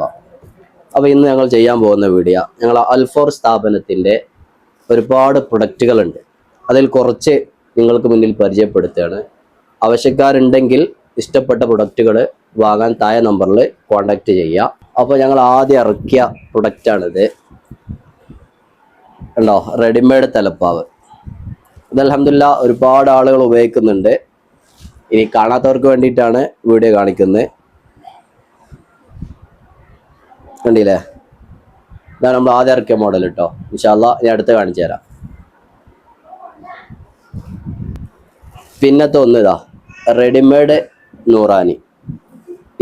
വറഹ്മത്തുള്ളാഹി. അപ്പോൾ ഇന്ന് ഞങ്ങൾ ചെയ്യാൻ പോകുന്ന വീഡിയോ ഞങ്ങൾ അൽഫോർ സ്ഥാപനത്തിൻ്റെ ഒരുപാട് പ്രൊഡക്റ്റുകളുണ്ട്. അതിൽ കുറച്ച് നിങ്ങൾക്ക് മുന്നിൽ പരിചയപ്പെടുത്തുകയാണ്. ആവശ്യക്കാരുണ്ടെങ്കിൽ ഇഷ്ടപ്പെട്ട പ്രൊഡക്റ്റുകൾ വാങ്ങാൻ താഴെ നമ്പറിൽ കോൺടാക്റ്റ് ചെയ്യുക. അപ്പോൾ ഞങ്ങൾ ആദ്യം ഇറക്കിയ പ്രൊഡക്റ്റാണിത്. ഉണ്ടോ, റെഡിമെയ്ഡ് തലപ്പാവ്. ഇത് അൽഹംദുലില്ലാ ഒരുപാട് ആളുകൾ ഉപയോഗിക്കുന്നുണ്ട്. ഇനി കാണാത്തവർക്ക് വേണ്ടിയിട്ടാണ് വീഡിയോ കാണിക്കുന്നത്. കണ്ടില്ലേ, ഇതാണ് നമ്മൾ ആദ്യം ഇറക്കിയ മോഡൽ കേട്ടോ. ഇൻഷാ അല്ലാഹ് ഞാൻ അടുത്ത് കാണിച്ചു തരാം. പിന്നത്തെ ഒന്ന് ഇതാ റെഡിമെയ്ഡ് നൂറാനി.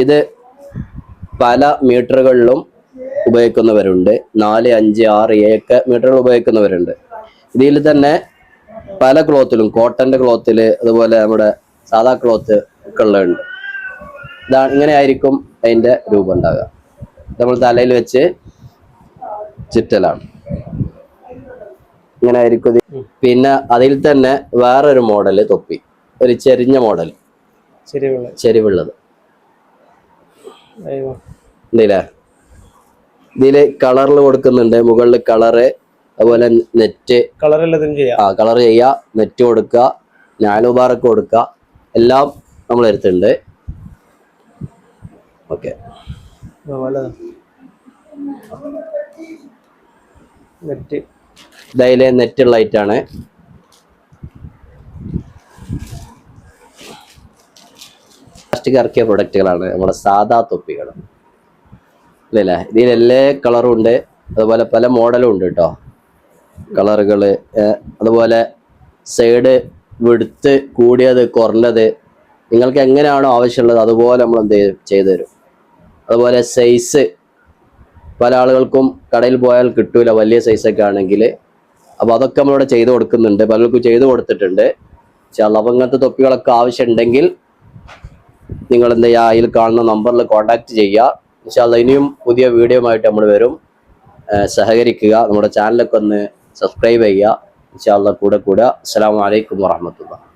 ഇത് പല മീറ്ററുകളിലും ഉപയോഗിക്കുന്നവരുണ്ട്. 4, 5, 6, 7 മീറ്ററുകൾ ഉപയോഗിക്കുന്നവരുണ്ട്. ഇതിൽ തന്നെ പല ക്ലോത്തിലും, കോട്ടൻ്റെ ക്ലോത്തിൽ, അതുപോലെ നമ്മുടെ സാധാ ക്ലോത്ത് ഒക്കെ ഉള്ളതുണ്ട്. ഇതാണ്, ഇങ്ങനെ ആയിരിക്കും അതിൻ്റെ രൂപം ഉണ്ടാകുക. നമ്മൾ തലയിൽ വെച്ച് ചുറ്റലാണ്, ഇങ്ങനെ ആയിരിക്കും. പിന്നെ അതിൽ തന്നെ വേറൊരു മോഡല് തൊപ്പി, ഒരു ചെരിഞ്ഞ മോഡൽ, ചെരിവുള്ളത് ഉണ്ടല്ലേ. ഇതില് കളറിൽ കൊടുക്കുന്നുണ്ട്. മുകളിൽ കളറ്, അതുപോലെ നെറ്റ് കളർ ചെയ്യുക, നെറ്റ് കൊടുക്കുക, നാലുബാറൊക്കെ കൊടുക്കുക, എല്ലാം നമ്മൾ എടുത്തിട്ടുണ്ട്. ഓക്കെ, ഇതതിലെ നെറ്റുള്ള ഐറ്റാണ്. പ്ലാസ്റ്റിക് ഇറക്കിയ പ്രൊഡക്റ്റുകളാണ് നമ്മുടെ സാധാ തൊപ്പികൾ. ഇല്ലല്ലേ, ഇതിൽ എല്ലാ കളറും ഉണ്ട്. അതുപോലെ പല മോഡലും ഉണ്ട് കേട്ടോ, കളറുകൾ. അതുപോലെ സൈഡ് വിടുത്ത് കൂടിയത്, കുറഞ്ഞത്, നിങ്ങൾക്ക് എങ്ങനെയാണോ ആവശ്യമുള്ളത് അതുപോലെ നമ്മൾ എന്ത് ചെയ്തു തരും. അതുപോലെ സൈസ് പല ആളുകൾക്കും കടയിൽ പോയാൽ കിട്ടൂല, വലിയ സൈസൊക്കെ ആണെങ്കിൽ. അപ്പോൾ അതൊക്കെ നമ്മളിവിടെ ചെയ്ത് കൊടുക്കുന്നുണ്ട്, പലർക്കും ചെയ്ത് കൊടുത്തിട്ടുണ്ട്. അപ്പോൾ ഇങ്ങനത്തെ തൊപ്പികളൊക്കെ ആവശ്യമുണ്ടെങ്കിൽ നിങ്ങൾ എന്ത് ചെയ്യുക, അതിൽ കാണുന്ന നമ്പറിൽ കോൺടാക്റ്റ് ചെയ്യുക. ഇൻഷാ അല്ലാഹ് ഇനിയും പുതിയ വീഡിയോ ആയിട്ട് നമ്മൾ വരും. സഹകരിക്കുക, നമ്മുടെ ചാനലൊക്കെ ഒന്ന് സബ്സ്ക്രൈബ് ചെയ്യുക. ഇൻഷാ അല്ലാഹ് കൂടെ. അസ്സലാമു അലൈക്കും വറഹ്മത്തുള്ളാഹി.